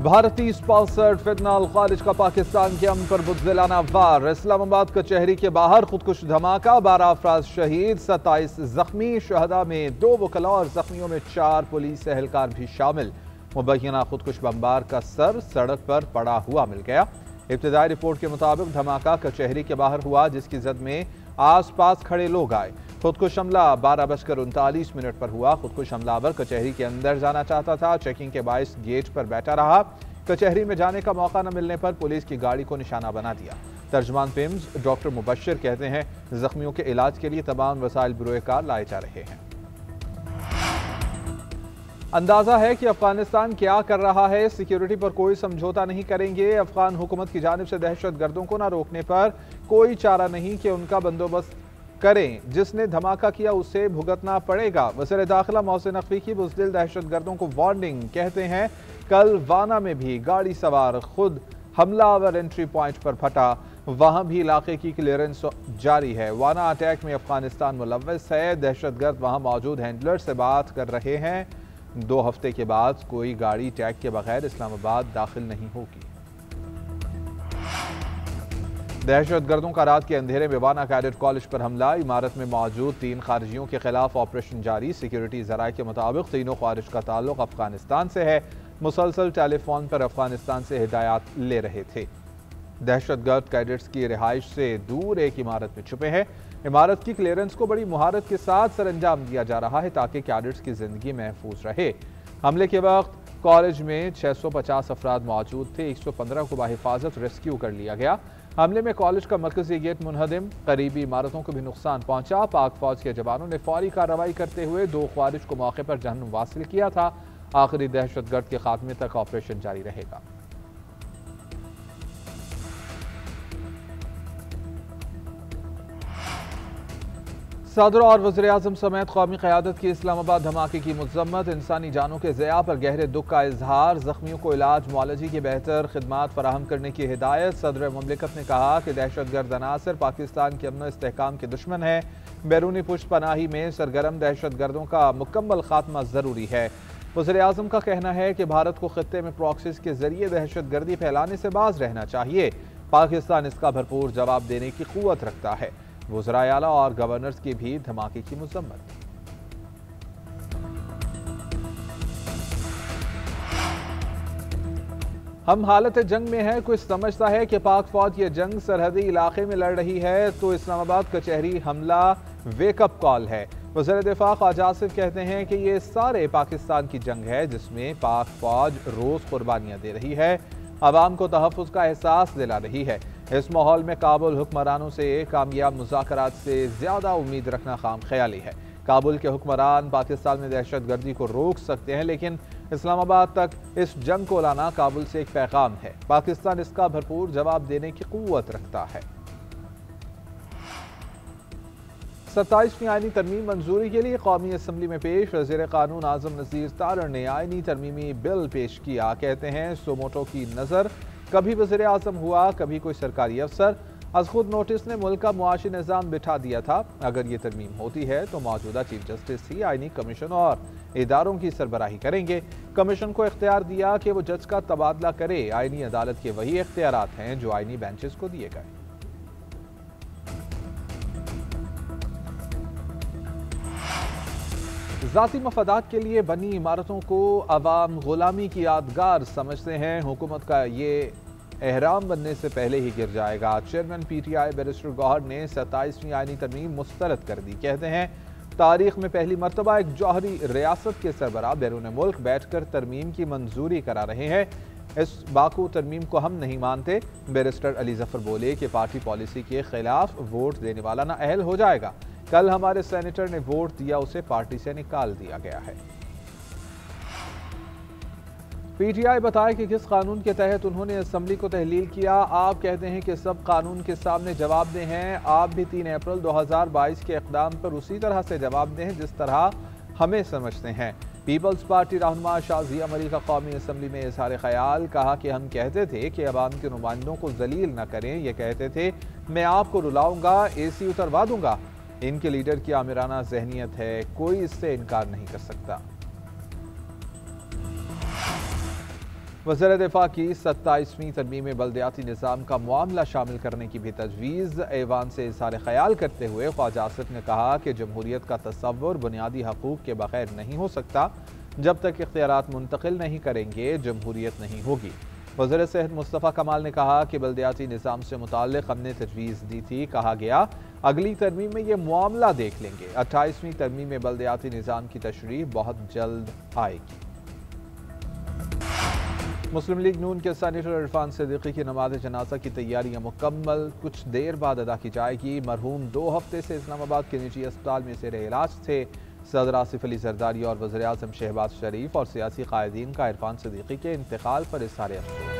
भारतीय स्पॉन्सर्ड फितना खारिज का पाकिस्तान के अमन पर बुज़दिलाना वार। इस्लामाबाद कचहरी के बाहर खुदकुश धमाका, 12 अफराद शहीद, 27 जख्मी। शहदा में 2 वकला और जख्मियों में 4 पुलिस एहलकार भी शामिल। मुबैना खुदकुश बमबार का सर सड़क पर पड़ा हुआ मिल गया। इब्तिदाई रिपोर्ट के मुताबिक धमाका कचहरी के बाहर हुआ, जिसकी जद में आस पास खड़े लोग आए। खुदकुश हमला 12:39 पर हुआ। खुदकुश हमलावर कचहरी के अंदर जाना चाहता था। चेकिंग के बायस गेट पर बैठा रहा। कचहरी में जाने का मौका न मिलने पर पुलिस की गाड़ी को निशाना बना दिया। तर्जमान पिम्स डॉक्टर मुबश्शिर कहते हैं, जख्मियों के इलाज के लिए तमाम वसाइल बुरोकार लाए जा रहे हैं। अंदाजा है कि अफगानिस्तान क्या कर रहा है। सिक्योरिटी पर कोई समझौता नहीं करेंगे। अफगान हुकूमत की जानिब से दहशत गर्दों को न रोकने पर कोई चारा नहीं कि उनका बंदोबस्त करें। जिसने धमाका किया उसे भुगतना पड़ेगा। वज़ीर दाखिला मोहसिन नकवी की बुज़दिल दहशत गर्दों को वार्निंग। कहते हैं, कल वाना में भी गाड़ी सवार खुद हमलावर एंट्री पॉइंट पर फटा, वहां भी इलाके की क्लियरेंस जारी है। वाना अटैक में अफगानिस्तान मुलव्वस है। दहशत गर्द वहां मौजूद हैंडलर से बात कर रहे हैं। 2 हफ्ते के बाद कोई गाड़ी टैग के बगैर इस्लामाबाद दाखिल नहीं होगी। दहशत गर्दों का रात के अंधेरे में वाना कैडेट कॉलेज पर हमला। इमारत में मौजूद 3 खारिजियों के खिलाफ ऑपरेशन जारी। सिक्योरिटी जराये के मुताबिक तीनों खारिज का ताल्लुक अफगानिस्तान से है। मुसलसल टेलीफोन पर अफगानिस्तान से हिदायत ले रहे थे। दहशत गर्द कैडेट्स की रिहाइश से दूर एक इमारत में छुपे हैं। इमारत की क्लियरेंस को बड़ी मुहारत के साथ सरअंजाम दिया जा रहा है ताकि कैडेट्स की जिंदगी महफूज रहे। हमले के वक्त कॉलेज में 650 अफराद मौजूद थे। 115 को बाहिफाजत रेस्क्यू कर लिया गया। हमले में कॉलेज का मरकजी गेट मुनहदिम, करीबी इमारतों को भी नुकसान पहुंचा। पाक फौज के जवानों ने फौरी कार्रवाई करते हुए 2 ख्वारिज को मौके पर जहन्नुम वासिल किया था। आखिरी दहशत गर्द के खात्मे तक ऑपरेशन जारी रहेगा। सदर और वज़ीर आज़म समेत कौमी क़यादत की इस्लामाबाद धमाके की मज़म्मत। इंसानी जानों के ज़िया पर गहरे दुख का इजहार। ज़ख्मियों को इलाज मुआलजी की बेहतर खिदमात फराहम करने की हिदायत। सदर मुमलिकत ने कहा कि दहशत गर्द अनासर पाकिस्तान के अमन इस्तेहकाम के दुश्मन है। बैरूनी पुष्ट पनाही में सरगर्म दहशत गर्दों का मुकम्मल खात्मा ज़रूरी है। वज़ीर आज़म का कहना है कि भारत को खित्ते में प्रॉक्सीज के जरिए दहशत गर्दी फैलाने से बाज रहना चाहिए। पाकिस्तान इसका भरपूर जवाब देने की क़ुव्वत रखता है। वज़राए आला और गवर्नर्स की भी धमाके की मज़म्मत। हम हालत जंग में है। कोई समझता है कि पाक फौज ये जंग सरहदी इलाके में लड़ रही है तो इस्लामाबाद कचहरी हमला वेकअप कॉल है। वज़ीर दिफा ख्वाजा आसिफ कहते हैं कि ये सारे पाकिस्तान की जंग है जिसमें पाक फौज रोज कुर्बानियां दे रही है, अवाम को तहफ़्फ़ुज़ का एहसास दिला रही है। इस माहौल में काबुल हुक्मरानों से कामयाब मुज़ाकरात से ज़्यादा उम्मीद रखना खाम ख्याली है। काबुल के हुक्मरान पाकिस्तान में दहशत गर्दी को रोक सकते हैं, लेकिन इस्लामाबाद तक इस जंग को लाना काबुल से एक पैगाम है। पाकिस्तान इसका भरपूर जवाब देने की क़ुव्वत रखता है। 27वीं आईनी तरमीम मंजूरी के लिए कौमी असम्बली में पेश। वज़ीर कानून आज़म नज़ीर तारड़ ने आईनी तरमीमी बिल पेश किया। कहते हैं, सोमोटो की नज़र कभी वज़ीर आज़म हुआ, कभी कोई सरकारी अफसर। अज खुद नोटिस ने मुल्क का मुआशी निज़ाम बिठा दिया था। अगर ये तरमीम होती है तो मौजूदा चीफ जस्टिस ही आईनी कमीशन और इदारों की सरबराही करेंगे। कमीशन को इख्तियार दिया कि वो जज का तबादला करे। आईनी अदालत के वही इख्तियारात हैं जो आईनी बेंचेस को दिए गए। ज़ाती मफादात के लिए बनी इमारतों को अवाम गुलामी की यादगार समझते हैं। हुकूमत का ये एहराम बनने से पहले ही गिर जाएगा। चेयरमैन PTI बैरिस्टर गौहर ने 27वीं आईनी तरमीम मुस्तरद कर दी। कहते हैं, तारीख में पहली मरतबा एक जौहरी रियासत के सरबराह बैरून मुल्क बैठकर तरमीम की मंजूरी करा रहे हैं। इस बाकू तरमीम को हम नहीं मानते। बैरिस्टर अली जफर बोले कि पार्टी पॉलिसी के खिलाफ वोट देने वाला नाअहल हो जाएगा। कल हमारे सेनेटर ने वोट दिया, उसे पार्टी से निकाल दिया गया है। PTI बताया कि किस कानून के तहत उन्होंने असम्बली को तहलील किया। आप कहते हैं कि सब कानून के सामने जवाबदेह हैं। आप भी 3 अप्रैल 2022 के इक़दाम पर उसी तरह से जवाबदेह हैं जिस तरह हमें समझते हैं। पीपल्स पार्टी रहनुमा शाज़िया मरी का कौमी असम्बली में इज़हार ख्याल। कहा कि हम कहते थे कि अवाम के नुमाइंदों को जलील न करें। ये कहते थे, मैं आपको रुलाऊंगा, AC उतरवा दूंगा। इनके लीडर की आमिराना जहनियत है, कोई इससे इनकार नहीं कर सकता। वज़ीर दिफा की 27वीं तरमीम बल्दियाती निज़ाम का मामला शामिल करने की भी तजवीज़। ऐवान से इज़हार ख्याल करते हुए ख्वाजा आसिफ ने कहा कि जमहूरियत का तसव्वुर बुनियादी हकूक़ के बगैर नहीं हो सकता। जब तक इख्तियारात मुंतकिल नहीं करेंगे जमहूरियत नहीं होगी। वज़ीर सेहत मुस्तफ़ा कमाल ने कहा कि बल्दियाती निज़ाम से मुताल्लिक़ हमने तजवीज़ दी थी, कहा गया अगली तरमीम में ये मामला देख लेंगे। 28वीं तरमीम बल्दियाती निज़ाम की तशरीह बहुत जल्द आएगी। मुस्लिम लीग नून के सेनेटर इरफान सिद्दीकी की नमाज जनाजा की तैयारियां मुकम्मल, कुछ देर बाद अदा की जाएगी। मरहूम 2 हफ्ते से इस्लामाबाद के निजी अस्पताल में ज़ेर इलाज थे। सदर आसिफ अली जरदारी और वज़ीर आज़म शहबाज शरीफ और सियासी कायदीन का इरफान सिद्दीकी के इंतकाल पर इज़हार अफ़सोस।